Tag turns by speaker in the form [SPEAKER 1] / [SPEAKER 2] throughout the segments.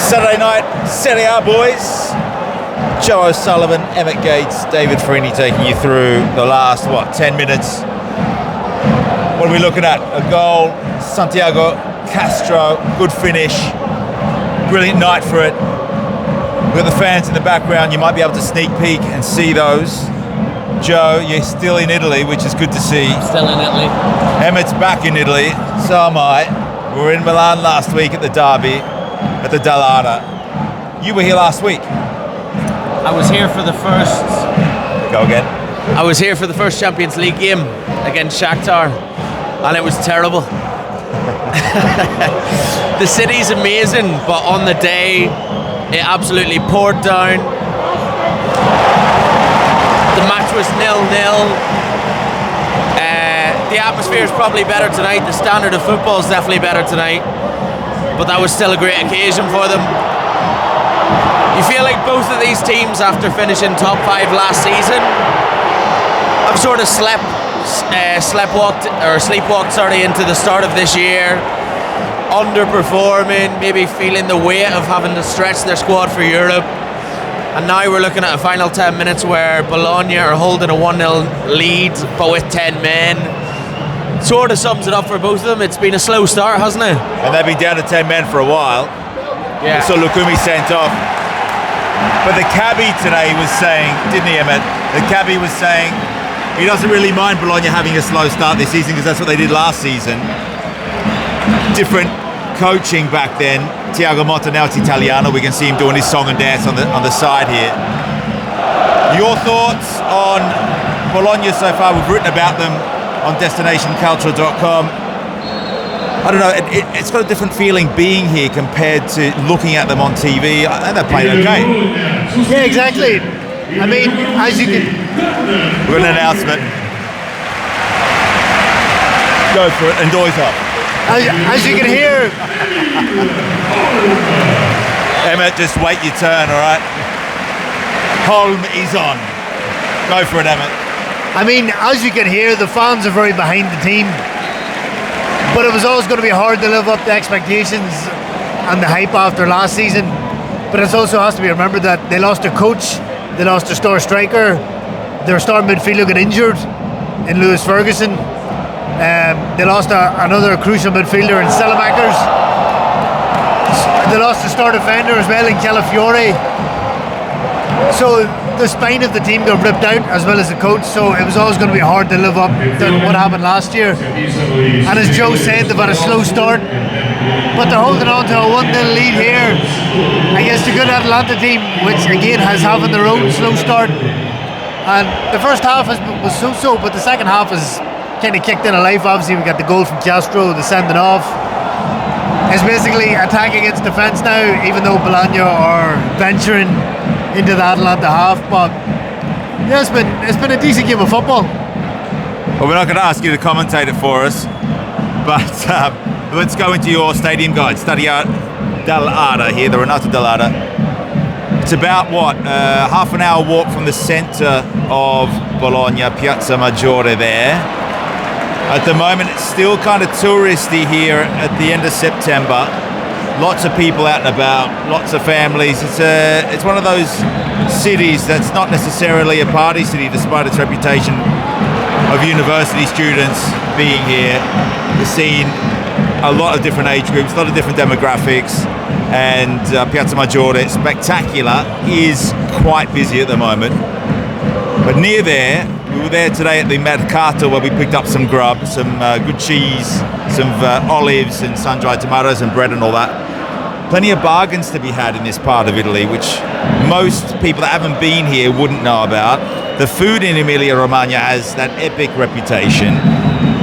[SPEAKER 1] Saturday night, Serie A boys. Joe O'Sullivan, Emmet Gates, David Ferrini taking you through the last, 10 minutes. What are we looking at? A goal, Santiago Castro, good finish. Brilliant night for it. We've got the fans in the background. You might be able to sneak peek and see those. Joe, you're still in Italy, which is good to see.
[SPEAKER 2] Still in Italy.
[SPEAKER 1] Emmet's back in Italy, so am I. We were in Milan last week at the derby, at the Dall'Ara. You were here last week.
[SPEAKER 2] I was here for the first...
[SPEAKER 1] Go again.
[SPEAKER 2] I was here for the first Champions League game against Shakhtar, and it was terrible. The city's amazing, but on the day, it absolutely poured down. The match was 0-0. The atmosphere is probably better tonight. The standard of football is definitely better tonight. But that was still a great occasion for them. You feel like both of these teams, after finishing top 5 last season, have sort of sleepwalked into the start of this year, underperforming, maybe feeling the weight of having to stretch their squad for Europe. And now we're looking at a final 10 minutes where Bologna are holding a 1-0 lead, but with 10 men. Sort of sums it up for both of them. It's been a slow start, hasn't it?
[SPEAKER 1] And they've been down to 10 men for a while.
[SPEAKER 2] Yeah.
[SPEAKER 1] So Lukumi sent off. But the cabbie today was saying, didn't he, Emmet? The cabbie was saying he doesn't really mind Bologna having a slow start this season because that's what they did last season. Different coaching back then. Thiago Motta, now it's Italiano. We can see him doing his song and dance on the side here. Your thoughts on Bologna so far? We've written about them on destination.calcio.com. I don't know, it's got a different feeling being here compared to looking at them on TV, and they're playing okay.
[SPEAKER 3] Yeah, exactly. I mean, as you can...
[SPEAKER 1] We've got an announcement. Go for it, and doors up.
[SPEAKER 3] As you can hear...
[SPEAKER 1] Emmet, just wait your turn, all right? Holm is on. Go for it, Emmet.
[SPEAKER 3] I mean, as you can hear, the fans are very behind the team. But it was always going to be hard to live up to expectations and the hype after last season. But it also has to be remembered that they lost their coach, they lost their star striker, their star midfielder got injured in Lewis Ferguson. They lost another crucial midfielder in Salamakers. They lost the star defender as well in Calafiore. So the spine of the team got ripped out as well as the coach, so it was always going to be hard to live up to what happened last year. And as Joe said, they've had a slow start, but they're holding on to a 1-0 lead here against a good Atalanta team, which again has having their own slow start. And the first half was so-so, but the second half is kind of kicked in a life. Obviously we got the goal from Castro, the sending off. It's basically attack against defence now, even though Bologna are venturing into the Atalanta half. But yeah, it's been a decent game of football.
[SPEAKER 1] Well, we're not going to ask you to commentate it for us, but let's go into your stadium guide. Stadio Dall'Ara here, the Renato Dall'Ara. It's about half an hour walk from the centre of Bologna, Piazza Maggiore there. At the moment, it's still kind of touristy here at the end of September. Lots of people out and about, lots of families. It's one of those cities that's not necessarily a party city, despite its reputation of university students being here. We're seeing a lot of different age groups, a lot of different demographics, and Piazza Maggiore, spectacular, is quite busy at the moment. But near there, we were there today at the Mercato where we picked up some grub, some good cheese, some olives and sun-dried tomatoes and bread and all that. Plenty of bargains to be had in this part of Italy, which most people that haven't been here wouldn't know about. The food in Emilia-Romagna has that epic reputation.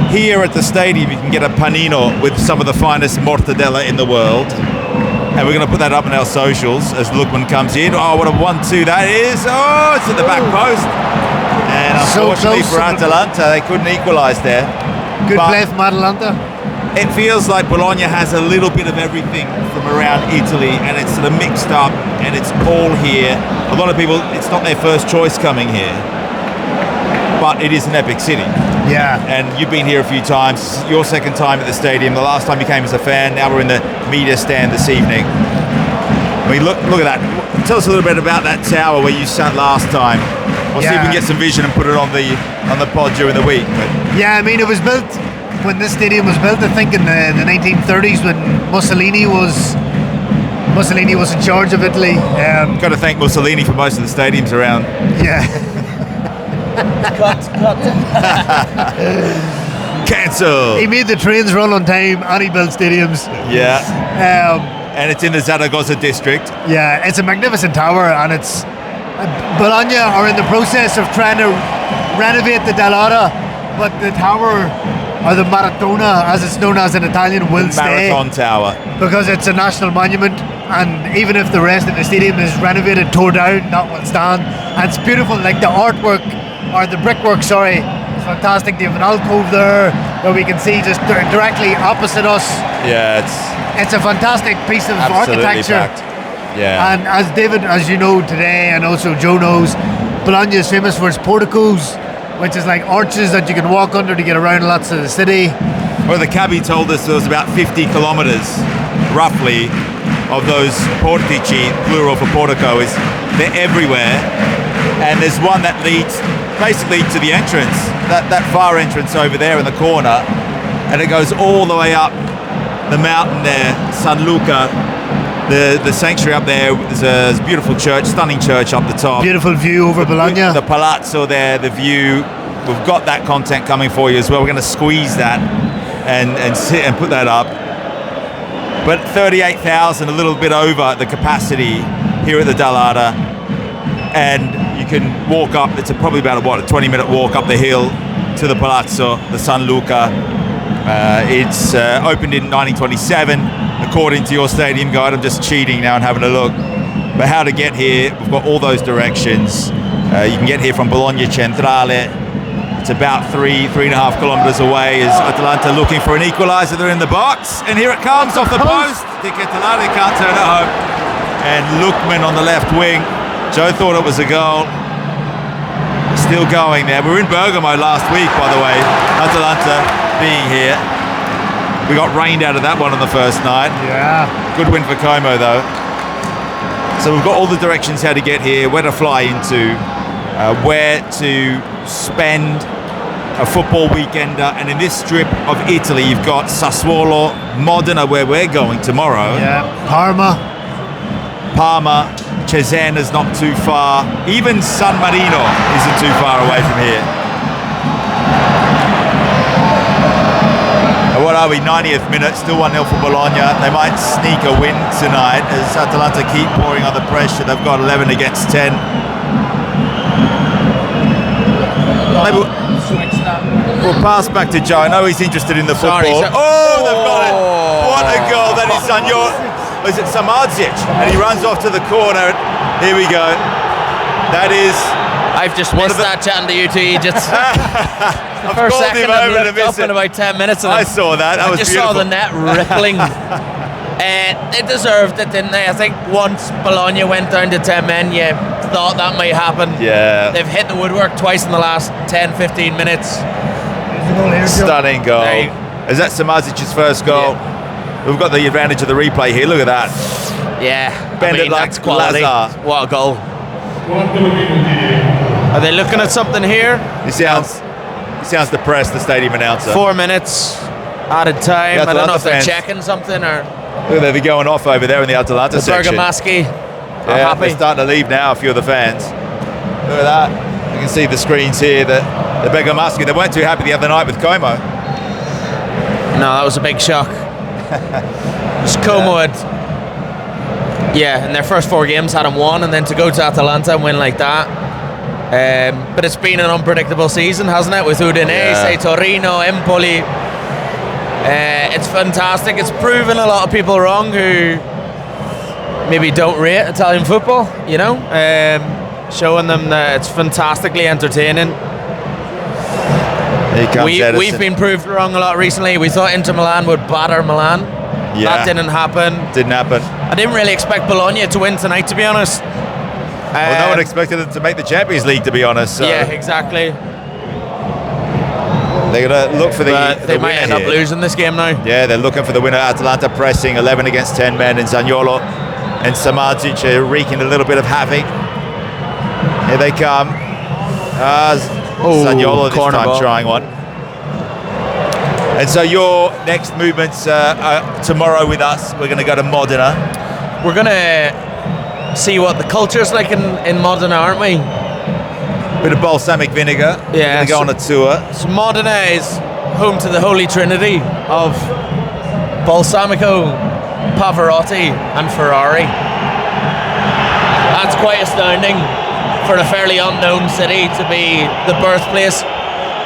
[SPEAKER 1] Here at the stadium you can get a panino with some of the finest mortadella in the world. And we're going to put that up on our socials as Lukman comes in. Oh, what a 1-2 that is. Oh, it's at the back post. And unfortunately for Atalanta, they couldn't equalise there.
[SPEAKER 3] Good play from Atalanta.
[SPEAKER 1] It feels like Bologna has a little bit of everything from around Italy, and it's sort of mixed up, and it's all here. A lot of people, it's not their first choice coming here, but it is an epic city.
[SPEAKER 3] Yeah.
[SPEAKER 1] And you've been here a few times. Your second time at the stadium. The last time you came as a fan. Now we're in the media stand this evening. mean, look at that. Tell us a little bit about that tower where you sat last time. We'll see if we can get some vision and put it on the pod during the week. But.
[SPEAKER 3] Yeah, I mean, it was built when this stadium was built. I think in the 1930s when Mussolini was in charge of Italy.
[SPEAKER 1] Got to thank Mussolini for most of the stadiums around.
[SPEAKER 3] Yeah.
[SPEAKER 2] Cut.
[SPEAKER 1] Cancel.
[SPEAKER 3] He made the trains run on time and he built stadiums.
[SPEAKER 1] Yeah. And it's in the Zaragoza district.
[SPEAKER 3] Yeah, it's a magnificent tower, and it's Bologna are in the process of trying to renovate the Dall'Ara, but the tower, or the Maratona as it's known as in Italian, will stay.
[SPEAKER 1] Marathon Tower.
[SPEAKER 3] Because it's a national monument, and even if the rest of the stadium is renovated, tore down, that will stand. And it's beautiful, like the artwork, or the brickwork, sorry, it's fantastic. They have an alcove there where we can see just directly opposite us.
[SPEAKER 1] Yeah,
[SPEAKER 3] it's a fantastic piece of architecture.
[SPEAKER 1] Packed. Yeah.
[SPEAKER 3] And as David, as you know today, and also Joe knows, Bologna is famous for its porticos, which is like arches that you can walk under to get around lots of the city.
[SPEAKER 1] Well, the cabbie told us there was about 50 kilometres, roughly, of those portici, plural for portico, they're everywhere. And there's one that leads basically to the entrance, that far entrance over there in the corner, and it goes all the way up the mountain there, San Luca, the sanctuary up there. There's a beautiful church, stunning church up the top.
[SPEAKER 3] Beautiful view over Bologna.
[SPEAKER 1] The palazzo there, the view. We've got that content coming for you as well. We're going to squeeze that and sit and put that up. But 38,000, a little bit over the capacity here at the Dall'Ara, and you can walk up. It's probably about a 20-minute walk up the hill to the palazzo, the San Luca. It's opened in 1927, according to your stadium guide. I'm just cheating now and having a look. But how to get here, we've got all those directions. You can get here from Bologna Centrale. It's about 3.5 kilometres away. Is Atalanta looking for an equaliser? They're in the box, and here it comes off the post. Di Catalani can't turn it home. And Lookman on the left wing. Joe thought it was a goal. Still going there. We were in Bergamo last week, by the way. Atalanta being here. We got rained out of that one on the first night.
[SPEAKER 3] Yeah.
[SPEAKER 1] Good win for Como, though. So we've got all the directions how to get here, where to fly into, where to spend a football weekender. And in this strip of Italy, you've got Sassuolo, Modena, where we're going tomorrow.
[SPEAKER 3] Yeah. Parma,
[SPEAKER 1] Cesena's not too far. Even San Marino isn't too far away from here. And what are we, 90th minute, still 1-0 for Bologna. They might sneak a win tonight as Atalanta keep pouring under pressure. They've got 11 against 10. Maybe we'll pass back to Joe. I know he's interested in the football. They've got it. What a goal. That is is it Samardzic? And he runs off to the corner. Here we go. That is...
[SPEAKER 2] I've just missed that chatting to you two Egypts.
[SPEAKER 1] I've
[SPEAKER 2] First
[SPEAKER 1] called
[SPEAKER 2] second
[SPEAKER 1] him over
[SPEAKER 2] I
[SPEAKER 1] to
[SPEAKER 2] looked
[SPEAKER 1] miss
[SPEAKER 2] up in
[SPEAKER 1] it.
[SPEAKER 2] about 10 minutes.
[SPEAKER 1] I saw that. That was
[SPEAKER 2] just
[SPEAKER 1] beautiful.
[SPEAKER 2] saw the net rippling. They deserved it, didn't they? I think once Bologna went down to 10 men, you thought that might happen.
[SPEAKER 1] Yeah.
[SPEAKER 2] They've hit the woodwork twice in the last 10-15 minutes.
[SPEAKER 1] Stunning goal. Is that Samadzic's first goal?
[SPEAKER 2] Yeah.
[SPEAKER 1] We've got the advantage of the replay here. Look at that.
[SPEAKER 2] Yeah.
[SPEAKER 1] Bend it like
[SPEAKER 2] that's quality.
[SPEAKER 1] Lazar.
[SPEAKER 2] What a goal. Are they looking at something here?
[SPEAKER 1] He sounds depressed, the stadium announcer.
[SPEAKER 2] 4 minutes added time.
[SPEAKER 1] Yeah,
[SPEAKER 2] I don't know if they're
[SPEAKER 1] fans.
[SPEAKER 2] checking something or...
[SPEAKER 1] Look, they're going off over there in the Atalanta section.
[SPEAKER 2] Bergamaschi.
[SPEAKER 1] Yeah, they're starting to leave now, a few of the fans. Look at that. You can see the screens here. The Bergamaschi, they weren't too happy the other night with Como.
[SPEAKER 2] No, that was a big shock. Como had, in their first 4 games hadn't won, and then to go to Atalanta and win like that. But it's been an unpredictable season, hasn't it? With Udinese, Torino, Empoli. It's fantastic. It's proven a lot of people wrong who maybe don't rate Italian football, you know? Showing them that it's fantastically entertaining. We've been proved wrong a lot recently. We thought Inter Milan would batter Milan.
[SPEAKER 1] Yeah.
[SPEAKER 2] That didn't happen.
[SPEAKER 1] Didn't happen.
[SPEAKER 2] I didn't really expect Bologna to win tonight, to be honest.
[SPEAKER 1] Well, no one expected them to make the Champions League, to be honest. So
[SPEAKER 2] yeah, exactly.
[SPEAKER 1] They're going to look for the
[SPEAKER 2] They might end up losing this game now.
[SPEAKER 1] Yeah, they're looking for the winner. Atalanta pressing 11 against 10 men in Zaniolo. and Samardzic are wreaking a little bit of havoc. Here they come. Zaniolo this time
[SPEAKER 2] ball.
[SPEAKER 1] trying one. And so your next movements are tomorrow with us. We're going to go to Modena.
[SPEAKER 2] We're going to see what the culture's like in Modena, aren't we?
[SPEAKER 1] Bit of balsamic vinegar.
[SPEAKER 2] Yeah.
[SPEAKER 1] We're going to go on a tour.
[SPEAKER 2] So Modena is home to the Holy Trinity of Balsamico, Pavarotti and Ferrari. That's quite astounding for a fairly unknown city to be the birthplace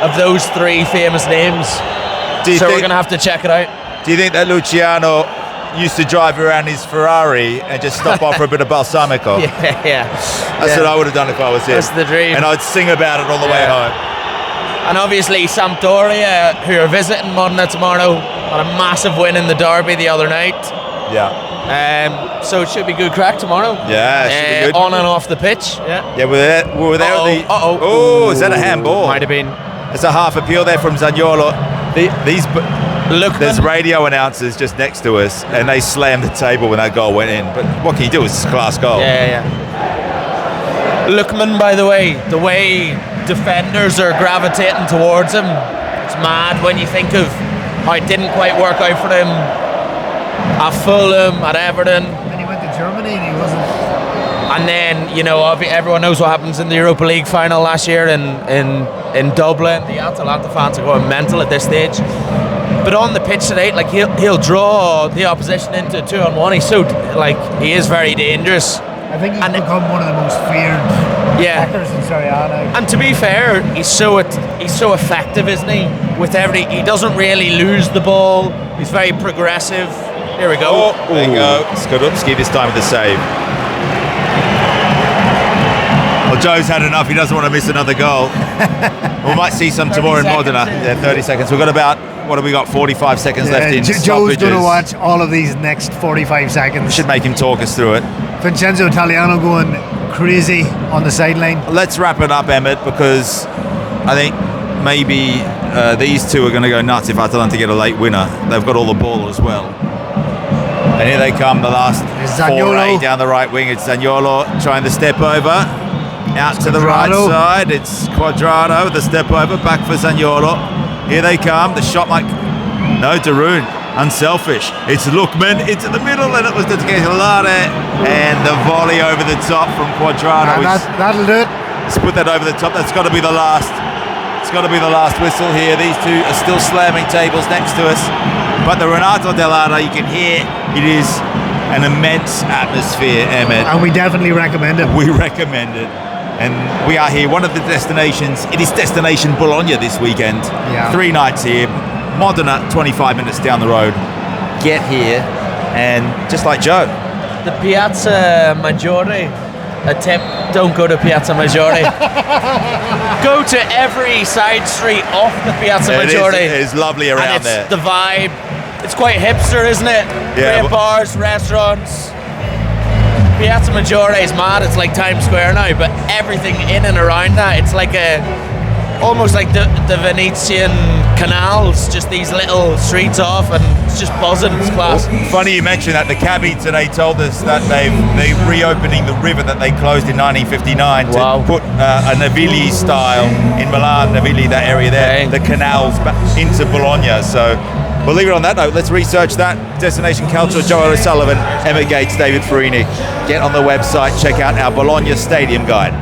[SPEAKER 2] of those three famous names. So we're going to have to check it out.
[SPEAKER 1] Do you think that Luciano used to drive around his Ferrari and just stop off for a bit of balsamico?
[SPEAKER 2] Yeah.
[SPEAKER 1] That's what I would have done if I was him.
[SPEAKER 2] That's the dream.
[SPEAKER 1] And I'd sing about it on the way home.
[SPEAKER 2] And obviously Sampdoria, who are visiting Modena tomorrow, had a massive win in the derby the other night.
[SPEAKER 1] Yeah.
[SPEAKER 2] So it should be good crack tomorrow.
[SPEAKER 1] Yeah, it should be good.
[SPEAKER 2] On and off the pitch. Yeah.
[SPEAKER 1] Yeah, we were there. Oh, is that a handball?
[SPEAKER 2] Might have been.
[SPEAKER 1] It's a half appeal there from Zaniolo. There's radio announcers just next to us, and they slammed the table when that goal went in. But what can you do? It's a class goal.
[SPEAKER 2] Yeah. Lookman, by the way defenders are gravitating towards him. It's mad when you think of how it didn't quite work out for him at Fulham, at Everton.
[SPEAKER 3] And he went to Germany and he wasn't.
[SPEAKER 2] And then, everyone knows what happens in the Europa League final last year in Dublin. The Atalanta fans are going mental at this stage. But on the pitch today, he'll draw the opposition into 2-on-1. He is very dangerous.
[SPEAKER 3] I think he's become one of the most feared attackers in Serie A now.
[SPEAKER 2] And to be fair, he's so effective, isn't he? He doesn't really lose the ball. He's very progressive. Here we go.
[SPEAKER 1] There you go. Skudupski this time with the save. Well, Joe's had enough. He doesn't want to miss another goal. We might see some tomorrow in Modena. Yeah, 30 seconds. We've got about, 45 seconds left in
[SPEAKER 3] Joe's
[SPEAKER 1] stoppages.
[SPEAKER 3] going to watch all of these next 45 seconds.
[SPEAKER 1] Should make him talk us through it.
[SPEAKER 3] Vincenzo Italiano going crazy on the sideline.
[SPEAKER 1] Let's wrap it up, Emmet, because I think maybe these two are going to go nuts if Atalanta get a late winner. They've got all the ball as well. And here they come, the last foray down the right wing. It's Zaniolo trying the step over. Out to the right side, it's Quadrado, the step over, back for Zaniolo. Here they come, the shot Darun, unselfish. It's Lookman into the middle, and it was the Kehalare, and the volley over the top from Quadrado.
[SPEAKER 3] That'll do it.
[SPEAKER 1] Let's put that over the top, that's got to be the last. It's got to be the last whistle here. These two are still slamming tables next to us. But the Renato Dall'Ara, you can hear, it is an immense atmosphere, Emmet.
[SPEAKER 3] And we definitely recommend it.
[SPEAKER 1] We recommend it. And we are here, one of the destinations. It is Destination Bologna this weekend.
[SPEAKER 3] Yeah.
[SPEAKER 1] 3 nights here. Modena, 25 minutes down the road. Get here, and just like Joe.
[SPEAKER 2] The Piazza Maggiore, a tip, don't go to Piazza Maggiore. Go to every side street off the Piazza Maggiore.
[SPEAKER 1] It is lovely around there.
[SPEAKER 2] The vibe. It's quite hipster, isn't it?
[SPEAKER 1] Yeah,
[SPEAKER 2] Great bars, restaurants. Piazza Maggiore is mad. It's like Times Square now, but everything in and around that, it's like almost like the Venetian canals, just these little streets off, and it's just buzzing. It's class.
[SPEAKER 1] Funny you mentioned that. The cabbie today told us that they're reopening the river that they closed in 1959 to put a Navigli style in Milan, Navigli, that area there, the canals back into Bologna. So we'll leave it on that note. Let's research that. Destination Calcio, Joe O'Sullivan, Emmet Gates, David Ferrini. Get on the website, check out our Bologna Stadium Guide.